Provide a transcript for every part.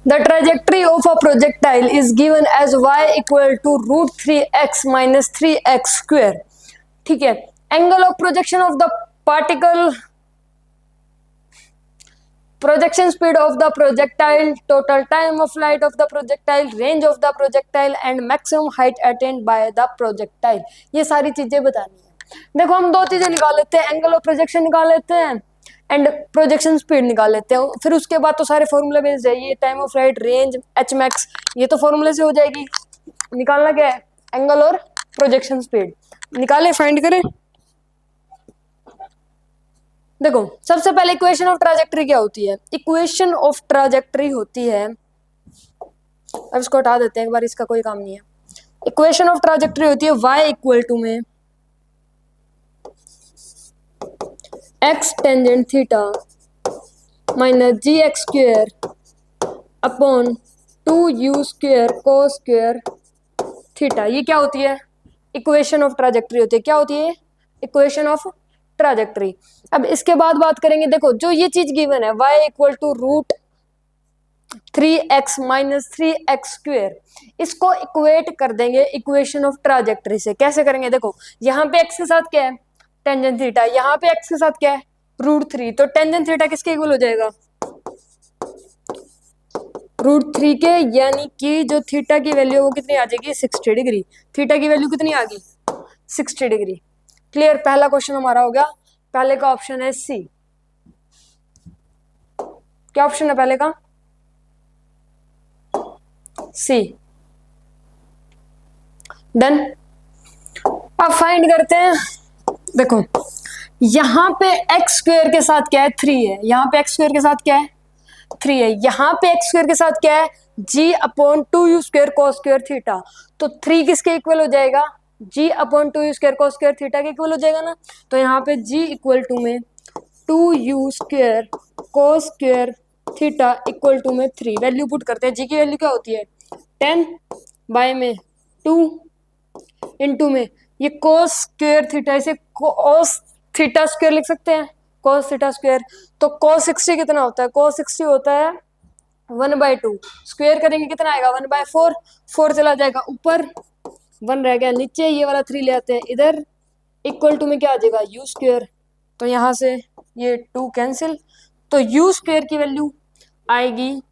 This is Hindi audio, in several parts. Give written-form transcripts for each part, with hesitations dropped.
The trajectory of a projectile is given as y equal to √3x minus 3x square. ठीक है, angle of projection of the particle, projection speed of the projectile, total time of flight of the projectile, range of the projectile and maximum height attained by the projectile। ये सारी चीजें बतानी है। देखो हम दो चीजें निकाल लेते हैं, एंगल ऑफ प्रोजेक्शन निकाल लेते हैं एंड प्रोजेक्शन स्पीड निकाल लेते हैं। फिर उसके बाद तो सारे फॉर्मूले बेस्ड है, ये time of flight, range, H max, ये तो फॉर्मूले से हो जाएगी। निकालना क्या है, एंगल और प्रोजेक्शन स्पीड निकाले, फाइंड करें। देखो सबसे पहले इक्वेशन ऑफ ट्राजेक्टरी क्या होती है, इक्वेशन ऑफ ट्राजेक्टरी होती है, अब इसको हटा देते हैं एक बार, इसका कोई काम नहीं है। इक्वेशन ऑफ ट्राजेक्टरी होती है y इक्वल टू में x tangent theta minus G X square upon 2u square cos square theta. ये क्या होती है, इक्वेशन ऑफ ट्राजेक्टरी होती है। क्या होती है, इक्वेशन ऑफ ट्राजेक्टरी। अब इसके बाद बात करेंगे, देखो जो ये चीज गिवन है y equal to √3x minus 3x square, इसको इक्वेट कर देंगे इक्वेशन ऑफ ट्राजेक्टरी से। कैसे करेंगे, देखो यहाँ पे x के साथ क्या है, टेंजेंट थीटा, यहाँ पे x के साथ क्या है, √3, तो टेंजेंट थीटा किसके इक्वल हो जाएगा, √3 के, यानी कि जो थीटा की वैल्यू वो कितनी आ जाएगी, 60 डिग्री। थीटा की वैल्यू कितनी आ गई, 60 डिग्री। क्लियर, पहला क्वेश्चन हमारा हो गया। पहले का ऑप्शन है सी। क्या ऑप्शन है पहले का, सी। डन। अब फाइंड करते हैं। देखो यहां पे एक्स स्क्वायर के साथ क्या है, 3 है, यहां पे एक्स स्क्वायर के साथ क्या है, 3 है, यहां पे एक्स स्क्वायर के साथ क्या है, g upon 2u square cos square theta. तो 3 किसके इक्वल हो जाएगा, g upon 2u square cos square theta के इक्वल हो जाएगा ना। तो यहाँ पे g इक्वल टू में 2u square cos square theta equal to में 3। वैल्यू पुट करते हैं, g की वैल्यू क्या होती है, 10 बाय में 2 इंटू में ये कोस स्क्वायर थीटा, इसे कोस थीटा स्क्वायर लिख सकते हैं, कोस थीटा स्क्वायर। तो कोस 60 कितना होता है, कोस 60 होता है 1/2, स्क्वायर करेंगे कितना आएगा, 1/4, 4 चला जाएगा ऊपर, 1 रह गया नीचे, ये वाला 3 ले आते हैं इधर, इक्वल टू में क्या आ जाएगा, u स्क्वायर। तो यहाँ से ये 2 कैंसिल, तो u स्क्वायर की वैल्यू आएगी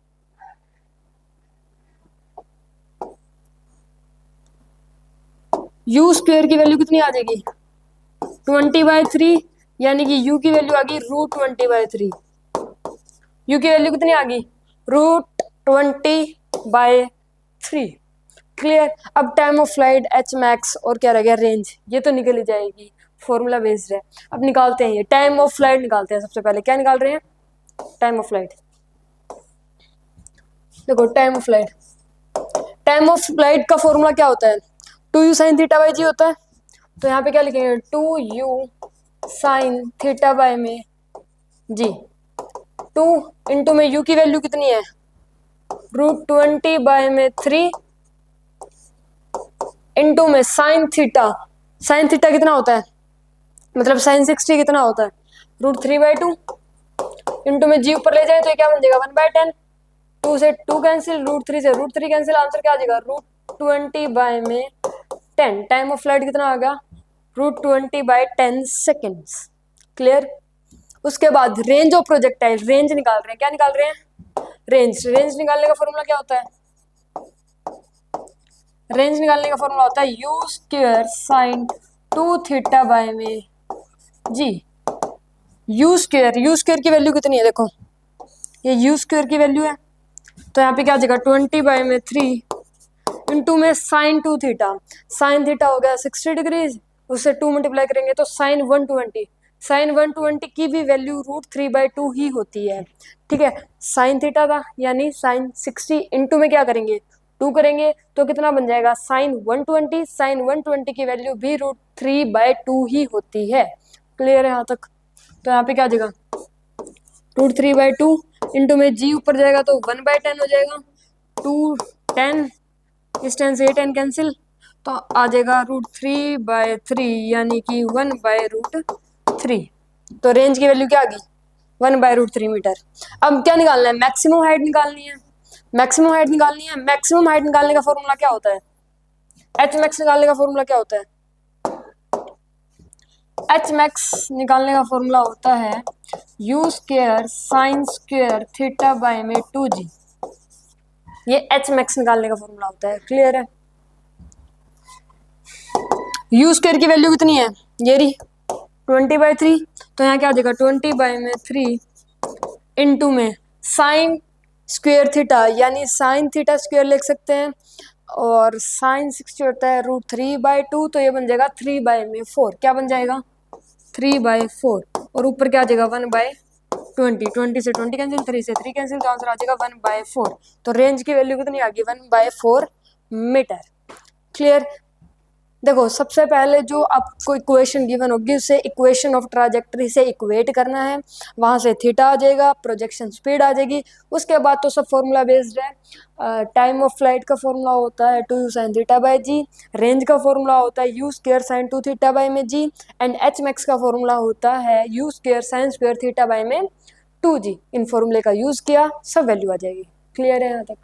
u स्क्वायर की वैल्यू कितनी आ जाएगी, 20/3, यानी कि u की वैल्यू आ गई √20/3। u की वैल्यू कितनी आ गई, √20/3। क्लियर। अब time of flight, H max और क्या रह गया, रेंज, ये तो निकल ही जाएगी, फॉर्मूला बेस्ड है। अब निकालते हैं ये टाइम ऑफ फ्लाइट निकालते हैं। सबसे पहले क्या निकाल रहे हैं, टाइम ऑफ फ्लाइट। देखो time of flight, time of flight का फॉर्मूला क्या होता है, 2u sin थीटा बाई जी होता है। तो यहाँ पे क्या लिखेंगे, 2u sin थीटा बाय में जी, 2 इंटू में u की वैल्यू कितनी है, √20/3 इंटू में साइन थीटा, साइन थीटा कितना होता है, मतलब साइन 60 कितना होता है, √3/2 इंटू में जी ऊपर ले जाए तो ये क्या बन जाएगा, 1/10, 2 से 2 कैंसिल, √3 से √3 कैंसिल, आंसर क्या आ जाएगा, √20/10। टाइम ऑफ फ्लाइट कितना आ गया, √20/10 सेकेंड्स। क्लियर। उसके बाद रेंज ऑफ प्रोजेक्टाइल, रेंज निकाल रहे हैं, क्या निकाल रहे हैं, रेंज। रेंज निकालने का फॉर्मूला क्या होता है, रेंज निकालने का फॉर्मूला होता है u square sine 2 theta by में जी। u स्क्वायर की वैल्यू कितनी है, देखो ये u स्क्वायर की वैल्यू है, तो यहाँ पे क्या आ जाएगा 20/3 इंटू में साइन 2 थीटा, साइन थीटा हो गया 60 डिग्रीज, उससे 2 मल्टीप्लाई करेंगे तो साइन 120, साइन 120 की भी वैल्यू √3/2 ही होती है। ठीक है, साइन थीटा था यानी साइन 60 इंटू में क्या करेंगे 2 करेंगे, तो कितना बन जाएगा साइन 120, साइन 120 की वैल्यू भी √3/2 ही होती है। क्लियर है यहाँ तक। तो यहाँ पे क्या आ जाएगा √3/2 इंटू में जी ऊपर जाएगा तो 1/10 हो जाएगा, 2 10, इस 10 से 10 कैंसिल, तो आ जाएगा √3/3 यानी कि 1/√3। तो रेंज की वैल्यू क्या आ गई, 1/√3 मीटर। अब क्या निकालना है, मैक्सिमम हाइट निकालनी है। मैक्सिमम हाइट निकालनी है। मैक्सिमम हाइट निकालने का फॉर्मूला क्या होता है? एच मैक्स निकालने का फॉर्मूला क्या होता है? एच मैक्स निकालने का फॉर्मूला होता है you square sine square theta by में 2g। ये एच मैक्स निकालने का फॉर्मूला होता है। क्लियर है? यू स्क्वायर की वैल्यू कितनी है? ये रही 20/3। तो यहाँ क्या हो जाएगा 20/3 इंटू में साइन स्क्वायर थीटा, यानी साइन थीटा स्क्वायर लिख सकते हैं, और साइन 60 होता है √3/2, तो ये बन जाएगा 3/4। क्या बन जाएगा? 3/4। और ऊपर क्या आ जाएगा 1/20। 20 से 20 कैंसिल, 3 से 3 कैंसिल, तो आंसर आ जाएगा 1/4। तो रेंज की वैल्यू कितनी आ गई? 1/4 मीटर। क्लियर? देखो, सबसे पहले जो आपको इक्वेशन गिवन होगी उसे इक्वेशन ऑफ ट्राजेक्टरी से इक्वेट करना है, वहां से थीटा आ जाएगा, प्रोजेक्शन स्पीड आ जाएगी, उसके बाद तो सब फॉर्मूला बेस्ड है। टाइम ऑफ फ्लाइट का फॉर्मूला होता है 2u sin theta by G, range का फॉर्मूला होता है u square sin 2 theta by में जी, एंड एच मैक्स का फॉर्मूला होता है u square sin square theta by में 2g। इन फॉर्मूले का यूज किया, सब वैल्यू आ जाएगी। क्लियर है यहाँ तक?